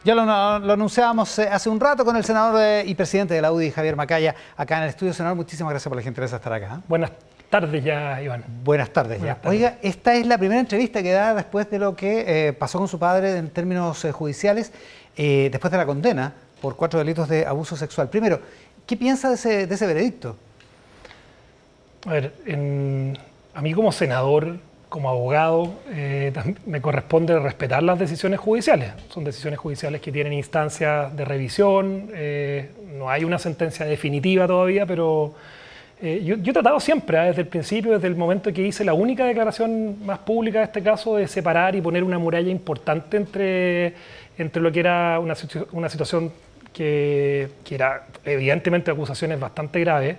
Ya lo anunciábamos hace un rato con el senador y presidente de la UDI, Javier Macaya, acá en el estudio. Senador, muchísimas gracias por la gentileza de estar acá. Buenas tardes ya, Iván. Buenas tardes ya. Oiga, esta es la primera entrevista que da después de lo que pasó con su padre en términos judiciales, después de la condena por 4 delitos de abuso sexual. Primero, ¿qué piensa de ese veredicto? A ver, a mí como senador, como abogado, me corresponde respetar las decisiones judiciales. Son decisiones judiciales que tienen instancias de revisión, no hay una sentencia definitiva todavía, pero yo he tratado siempre, desde el principio, desde el momento que hice la única declaración más pública de este caso, de separar y poner una muralla importante entre lo que era una situación que era evidentemente acusaciones bastante graves.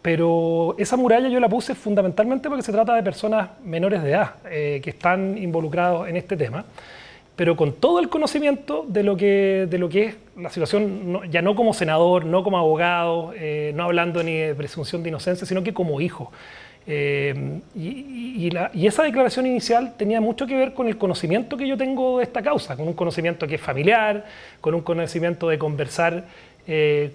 Pero esa muralla yo la puse fundamentalmente porque se trata de personas menores de edad que están involucrados en este tema, pero con todo el conocimiento de lo que es la situación, ya no como senador, no como abogado, no hablando ni de presunción de inocencia, sino que como hijo. Y esa declaración inicial tenía mucho que ver con el conocimiento que yo tengo de esta causa, con un conocimiento que es familiar, con un conocimiento de conversar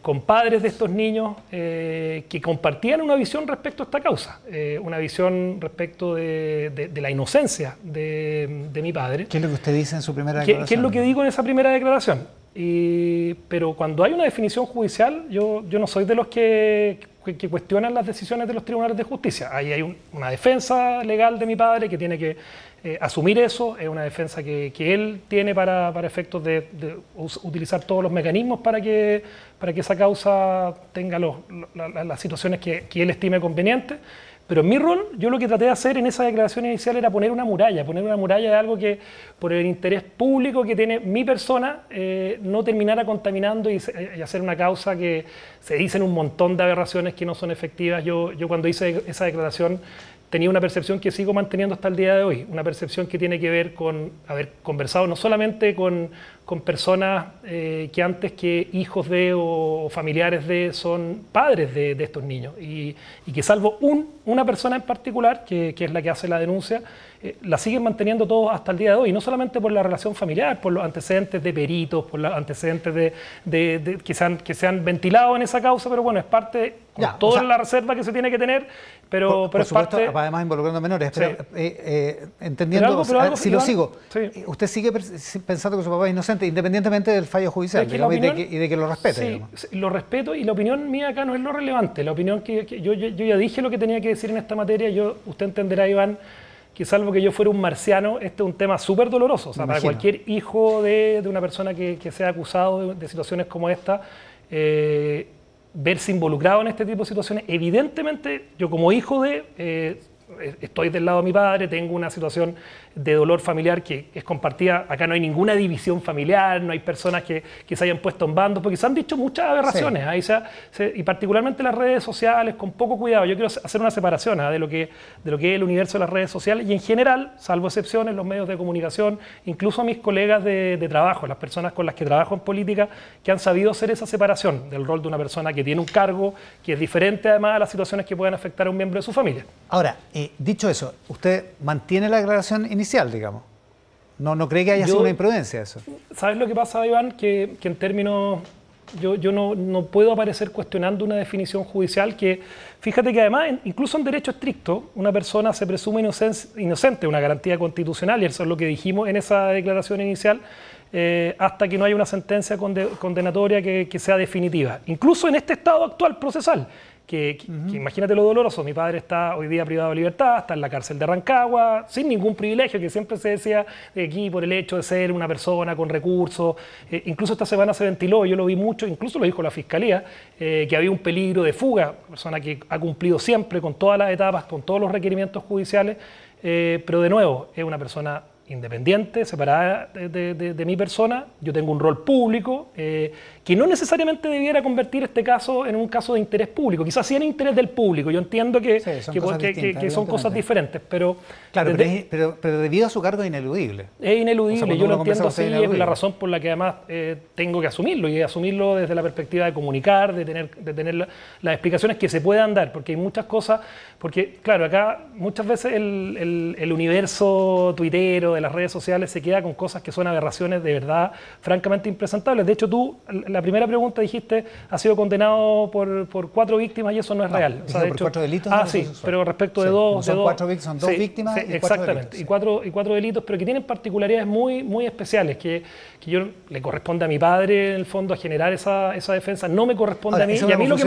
con padres de estos niños que compartían una visión respecto a esta causa, una visión respecto de la inocencia de mi padre. ¿Qué es lo que usted dice en su primera declaración? ¿Qué es lo que digo en esa primera declaración? Pero cuando hay una definición judicial, yo no soy de los que cuestionan las decisiones de los tribunales de justicia. Ahí hay una defensa legal de mi padre que tiene que asumir eso, es una defensa que él tiene para efectos de utilizar todos los mecanismos para que esa causa tenga las situaciones que él estime convenientes. Pero en mi rol, yo lo que traté de hacer en esa declaración inicial era poner una muralla de algo que por el interés público que tiene mi persona no terminara contaminando y hacer una causa que se dicen un montón de aberraciones que no son efectivas. Yo cuando hice esa declaración tenía una percepción que sigo manteniendo hasta el día de hoy, una percepción que tiene que ver con haber conversado no solamente con personas que antes que hijos de o familiares de son padres de estos niños y que salvo una persona en particular, que es la que hace la denuncia, la siguen manteniendo todos hasta el día de hoy, no solamente por la relación familiar, por los antecedentes de peritos, por los antecedentes que se han ventilado en esa causa, pero bueno, es parte de toda la reserva que se tiene que tener, pero por es supuesto, parte... además involucrando menores, Sí. pero entendiendo, si lo sigo, sí. Usted sigue pensando que su papá es inocente, independientemente del fallo judicial, digamos, y de que lo respete. Sí, lo respeto, y la opinión mía acá no es lo relevante. La opinión que yo ya dije lo que tenía que decir en esta materia. Usted entenderá, Iván, que salvo que yo fuera un marciano, este es un tema súper doloroso. O sea, para cualquier hijo de una persona que sea acusado de situaciones como esta, verse involucrado en este tipo de situaciones, evidentemente yo como hijo estoy del lado de mi padre, tengo una situación de dolor familiar que es compartida. Acá no hay ninguna división familiar, no hay personas que se hayan puesto en bandos, porque se han dicho muchas aberraciones. Sí. Ahí y particularmente las redes sociales, con poco cuidado. Yo quiero hacer una separación de lo que es el universo de las redes sociales y en general, salvo excepciones, los medios de comunicación, incluso a mis colegas de trabajo, las personas con las que trabajo en política, que han sabido hacer esa separación del rol de una persona que tiene un cargo, que es diferente además a las situaciones que puedan afectar a un miembro de su familia. Ahora, dicho eso, ¿usted mantiene la declaración inicial, digamos? ¿No cree que haya sido una imprudencia eso? ¿Sabes lo que pasa, Iván? Que en términos... Yo no puedo aparecer cuestionando una definición judicial que, fíjate que además, incluso en derecho estricto, una persona se presume inocente, una garantía constitucional, y eso es lo que dijimos en esa declaración inicial, hasta que no haya una sentencia condenatoria que sea definitiva. Incluso en este estado actual procesal, que imagínate lo doloroso, mi padre está hoy día privado de libertad, está en la cárcel de Rancagua, sin ningún privilegio, que siempre se decía aquí por el hecho de ser una persona con recursos. Incluso esta semana se ventiló, yo lo vi mucho, incluso lo dijo la Fiscalía, que había un peligro de fuga, persona que ha cumplido siempre con todas las etapas, con todos los requerimientos judiciales, pero de nuevo, es una persona independiente, separada de mi persona. Yo tengo un rol público que no necesariamente debiera convertir este caso en un caso de interés público. Quizás sí en interés del público. Yo entiendo que son cosas diferentes, pero... Claro, pero debido a su cargo es ineludible. Es ineludible, o sea, yo lo entiendo así, es la razón por la que además tengo que asumirlo, y asumirlo desde la perspectiva de comunicar, de tener las explicaciones que se puedan dar, porque hay muchas cosas, porque claro, acá muchas veces el universo tuitero de las redes sociales se queda con cosas que son aberraciones de verdad francamente impresentables. De hecho, tú, la primera pregunta dijiste, ha sido condenado por 4 víctimas y eso no es real. O sea, de hecho, por 4 delitos. Sí, pero respecto de 2... Son 4 víctimas, son 2 víctimas y 4 exactamente, delitos. Y cuatro delitos, pero que tienen particularidades muy especiales, que yo le corresponde a mi padre, en el fondo, a generar esa defensa, no me corresponde a mí. Y a mí lo que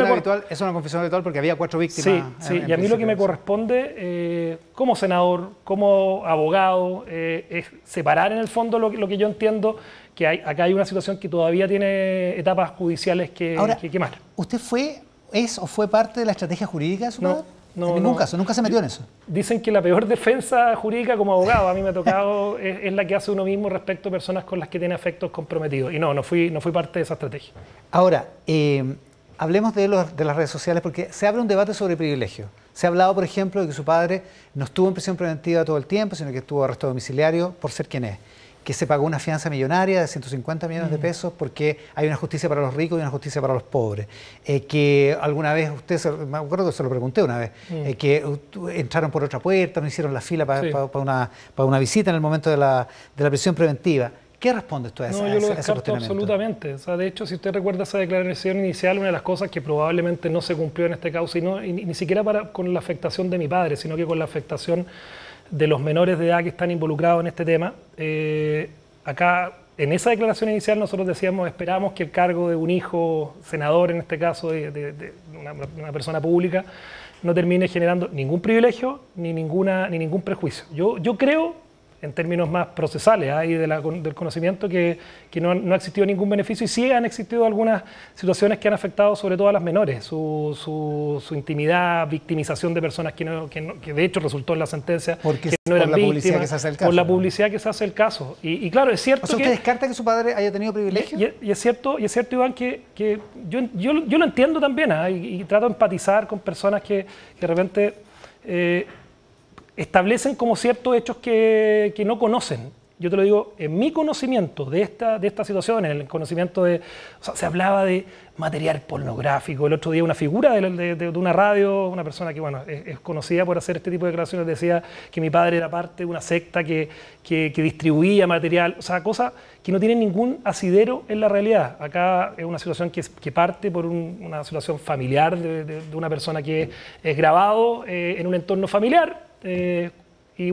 es una confesión habitual porque había 4 víctimas. Sí, y a mí lo que me corresponde como senador, como abogado, es separar en el fondo lo que yo entiendo, que acá hay una situación que todavía tiene etapas judiciales que quemar. ¿Usted fue parte de la estrategia jurídica de su padre? No, en ningún caso, nunca se metió en eso. Dicen que la peor defensa jurídica como abogado, a mí me ha tocado, es la que hace uno mismo respecto a personas con las que tiene afectos comprometidos. Y no fui parte de esa estrategia. Ahora, hablemos de las redes sociales porque se abre un debate sobre privilegios. Se ha hablado, por ejemplo, de que su padre no estuvo en prisión preventiva todo el tiempo, sino que estuvo arresto domiciliario por ser quien es. Que se pagó una fianza millonaria de 150 millones de pesos porque hay una justicia para los ricos y una justicia para los pobres. Que alguna vez, me acuerdo que se lo pregunté una vez, que entraron por otra puerta, no hicieron la fila para una visita en el momento de la prisión preventiva. ¿Qué responde usted a ese cuestionamiento? No, yo lo descarto absolutamente. O sea, de hecho, si usted recuerda esa declaración inicial, una de las cosas que probablemente no se cumplió en este caso, y ni siquiera con la afectación de mi padre, sino que con la afectación de los menores de edad que están involucrados en este tema. Acá, en esa declaración inicial, nosotros decíamos, esperamos que el cargo de un hijo senador, en este caso de una persona pública, no termine generando ningún privilegio ni ningún prejuicio. Yo creo, en términos más procesales y del conocimiento, que no ha existido ningún beneficio y sí han existido algunas situaciones que han afectado sobre todo a las menores, su intimidad, victimización de personas que de hecho resultó en la sentencia que no eran víctimas, por la publicidad que se hace el caso. Y claro, es cierto que... ¿Usted descarta que su padre haya tenido privilegio? Y es cierto, Iván, que yo lo entiendo también y trato de empatizar con personas que de repente... establecen como ciertos hechos que no conocen. Yo te lo digo, en mi conocimiento de esta situación, en el conocimiento se hablaba de material pornográfico. El otro día una figura de una radio, una persona que es conocida por hacer este tipo de declaraciones, decía que mi padre era parte de una secta que distribuía material, o sea, cosas que no tienen ningún asidero en la realidad. Acá es una situación que parte por una situación familiar de una persona que es grabado en un entorno familiar. Y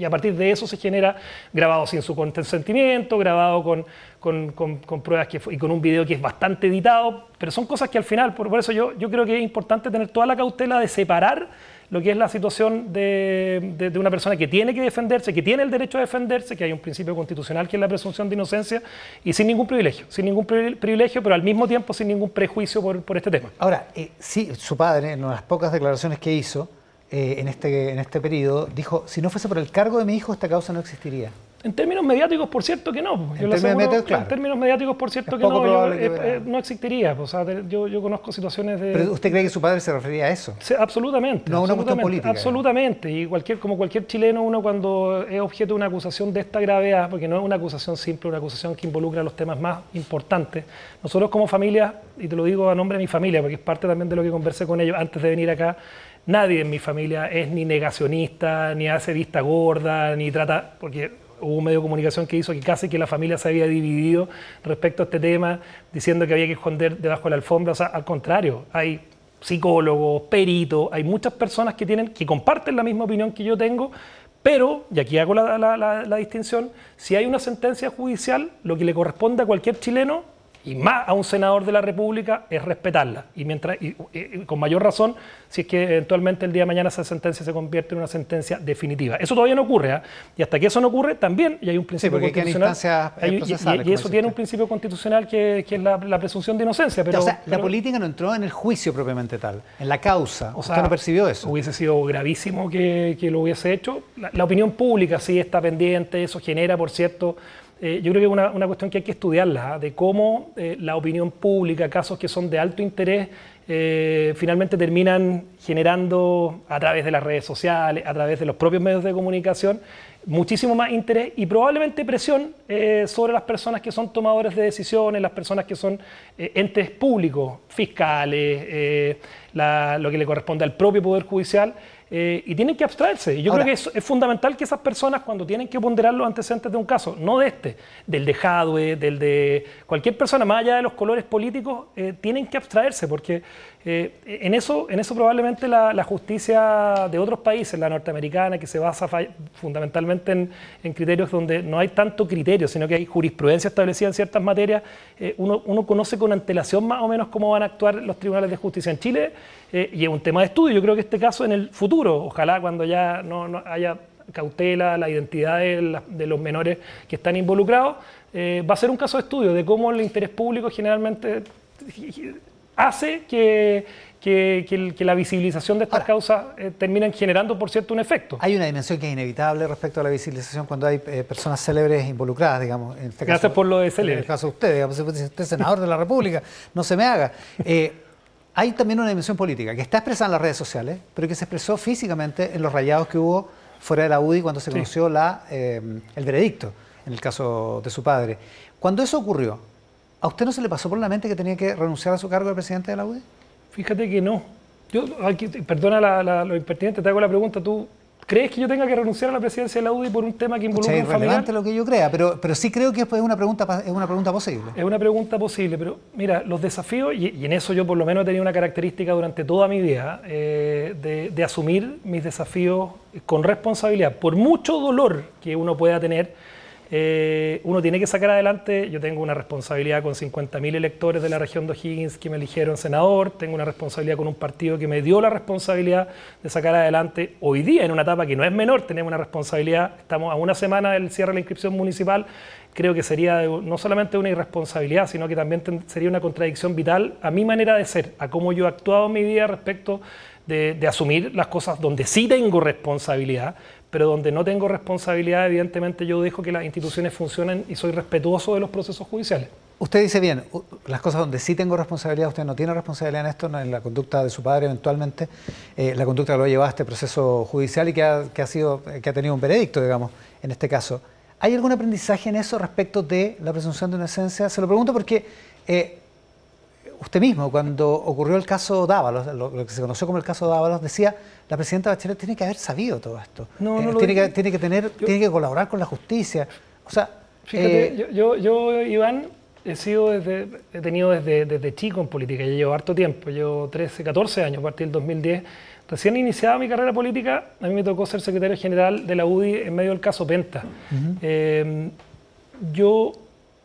a partir de eso se genera grabado sin su consentimiento, grabado con pruebas y con un video que es bastante editado, pero son cosas que al final, por eso yo creo que es importante tener toda la cautela de separar lo que es la situación de una persona que tiene que defenderse, que tiene el derecho a defenderse, que hay un principio constitucional que es la presunción de inocencia, y sin ningún privilegio, pero al mismo tiempo sin ningún prejuicio por este tema. Ahora, sí, su padre, en unas pocas declaraciones que hizo, en este periodo, dijo, si no fuese por el cargo de mi hijo, esta causa no existiría. En términos mediáticos, por cierto que no. En términos mediáticos, por cierto que no. No existiría. O sea, yo conozco situaciones de... ¿Pero usted cree que su padre se refería a eso? Sí, absolutamente. No a una cuestión política. Absolutamente. Y como cualquier chileno, uno cuando es objeto de una acusación de esta gravedad, porque no es una acusación simple, una acusación que involucra los temas más importantes, nosotros como familia, y te lo digo a nombre de mi familia, porque es parte también de lo que conversé con ellos antes de venir acá, nadie en mi familia es ni negacionista, ni hace vista gorda, ni trata... porque hubo un medio de comunicación que hizo que casi que la familia se había dividido respecto a este tema, diciendo que había que esconder debajo de la alfombra. O sea, al contrario, hay psicólogos, peritos, hay muchas personas que comparten la misma opinión que yo tengo, pero, y aquí hago la distinción, si hay una sentencia judicial, lo que le corresponde a cualquier chileno, y más a un senador de la República, es respetarla. Y con mayor razón, si es que eventualmente el día de mañana esa sentencia se convierte en una sentencia definitiva. Eso todavía no ocurre, y hasta que eso no ocurre, también, y hay un principio constitucional. Y eso tiene un principio constitucional que es la presunción de inocencia. Pero, la política no entró en el juicio propiamente tal, en la causa. ¿Usted no percibió eso? Hubiese sido gravísimo que lo hubiese hecho. La opinión pública sí está pendiente, eso genera, por cierto. Yo creo que es una cuestión que hay que estudiarla, de cómo la opinión pública, casos que son de alto interés, finalmente terminan generando a través de las redes sociales, a través de los propios medios de comunicación, muchísimo más interés y probablemente presión sobre las personas que son tomadores de decisiones, las personas que son entes públicos, fiscales, lo que le corresponde al propio Poder Judicial. y tienen que abstraerse. Y yo creo que es fundamental que esas personas, cuando tienen que ponderar los antecedentes de un caso, no de del de Jadwe, del de cualquier persona, más allá de los colores políticos, tienen que abstraerse, porque en eso probablemente la justicia de otros países, la norteamericana, que se basa fundamentalmente en criterios donde no hay tanto criterio, sino que hay jurisprudencia establecida en ciertas materias, uno conoce con antelación más o menos cómo van a actuar los tribunales de justicia en Chile, y es un tema de estudio. Yo creo que este caso en el futuro, ojalá cuando ya no haya cautela, la identidad de los menores que están involucrados, va a ser un caso de estudio de cómo el interés público generalmente hace que la visibilización de estas causas terminen generando, por cierto, un efecto. Hay una dimensión que es inevitable respecto a la visibilización cuando hay personas célebres involucradas, digamos. En este Gracias caso, por lo de célebre. En el caso de usted, digamos, si usted es senador de la República, no se me haga. Hay también una dimensión política que está expresada en las redes sociales, pero que se expresó físicamente en los rayados que hubo fuera de la UDI cuando se conoció el veredicto, en el caso de su padre. Cuando eso ocurrió, ¿a usted no se le pasó por la mente que tenía que renunciar a su cargo de presidente de la UDI? Fíjate que no. Perdona lo impertinente, te hago la pregunta. ¿Tú crees que yo tenga que renunciar a la presidencia de la UDI por un tema que involucra a un familiar? Es irrelevante lo que yo crea, pero sí creo que es una pregunta posible. Es una pregunta posible, pero mira, los desafíos, y en eso yo por lo menos he tenido una característica durante toda mi vida, de asumir mis desafíos con responsabilidad. Por mucho dolor que uno pueda tener, uno tiene que sacar adelante. Yo tengo una responsabilidad con 50.000 electores de la región de O'Higgins que me eligieron senador, tengo una responsabilidad con un partido que me dio la responsabilidad de sacar adelante. Hoy día, en una etapa que no es menor, tenemos una responsabilidad, estamos a una semana del cierre de la inscripción municipal. Creo que sería no solamente una irresponsabilidad, sino que también sería una contradicción vital a mi manera de ser, a cómo yo he actuado en mi vida respecto de asumir las cosas donde sí tengo responsabilidad, pero donde no tengo responsabilidad, evidentemente yo dejo que las instituciones funcionen y soy respetuoso de los procesos judiciales. Usted dice bien, las cosas donde sí tengo responsabilidad, usted no tiene responsabilidad en esto, en la conducta de su padre eventualmente, la conducta que lo ha llevado a este proceso judicial y que ha tenido un veredicto, digamos, en este caso. ¿Hay algún aprendizaje en eso respecto de la presunción de inocencia? Se lo pregunto porque usted mismo, cuando ocurrió el caso Dávalos, lo que se conoció como el caso Dávalos, decía, la presidenta Bachelet tiene que haber sabido todo esto. Tiene que colaborar con la justicia. O sea, fíjate, yo, Iván, he tenido desde chico en política, ya llevo harto tiempo, llevo 13, 14 años, a partir del 2010. Recién iniciada mi carrera política, a mí me tocó ser secretario general de la UDI en medio del caso Penta. Yo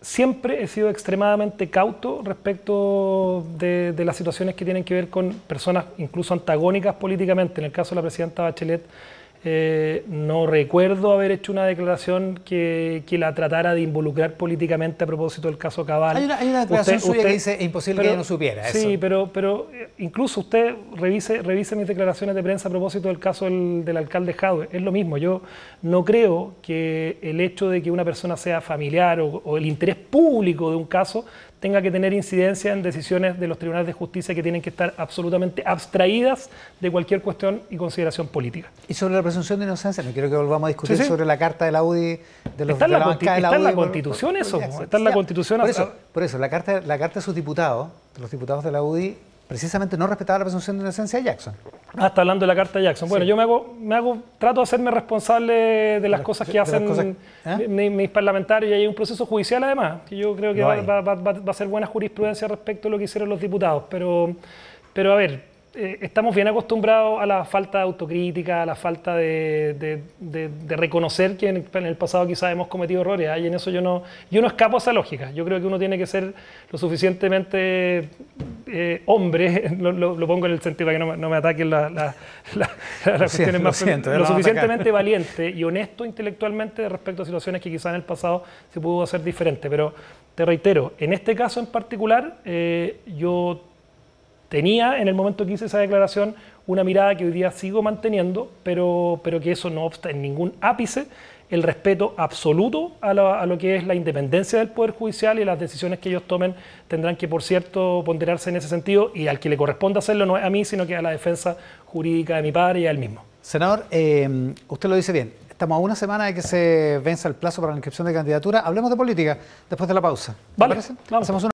siempre he sido extremadamente cauto respecto de las situaciones que tienen que ver con personas incluso antagónicas políticamente. En el caso de la presidenta Bachelet, no recuerdo haber hecho una declaración que la tratara de involucrar políticamente a propósito del caso Cabal. Hay una declaración suya que dice, es imposible que ella no supiera eso. Sí, pero incluso usted revise mis declaraciones de prensa a propósito del caso del alcalde Jadwe. Es lo mismo. Yo no creo que el hecho de que una persona sea familiar o el interés público de un caso tenga que tener incidencia en decisiones de los tribunales de justicia que tienen que estar absolutamente abstraídas de cualquier cuestión y consideración política. Y sobre la presunción de inocencia, no quiero que volvamos a discutir sobre la carta de la UDI, está en la Constitución eso, está en la Constitución. Por eso la carta de sus diputados, de los diputados de la UDI, precisamente no respetaba la presunción de inocencia de Jackson. Está hablando de la carta de Jackson. Bueno, yo trato de hacerme responsable de las cosas que hacen mis parlamentarios, y hay un proceso judicial además, que yo creo que va a ser buena jurisprudencia respecto a lo que hicieron los diputados. Pero a ver, estamos bien acostumbrados a la falta de autocrítica, a la falta de reconocer que en el pasado quizás hemos cometido errores, y en eso yo no escapo a esa lógica. Yo creo que uno tiene que ser lo suficientemente hombre, lo pongo en el sentido para que no me ataquen las cuestiones más lo suficientemente valiente y honesto intelectualmente respecto a situaciones que quizás en el pasado se pudo hacer diferente. Pero te reitero, en este caso en particular, yo tenía, en el momento que hice esa declaración, una mirada que hoy día sigo manteniendo, pero que eso no obsta en ningún ápice el respeto absoluto a lo que es la independencia del Poder Judicial, y las decisiones que ellos tomen tendrán que, por cierto, ponderarse en ese sentido, y al que le corresponde hacerlo no es a mí, sino que a la defensa jurídica de mi padre y a él mismo. Senador, usted lo dice bien. Estamos a una semana de que se venza el plazo para la inscripción de candidatura. Hablemos de política después de la pausa. Vale, vamos. Hacemos una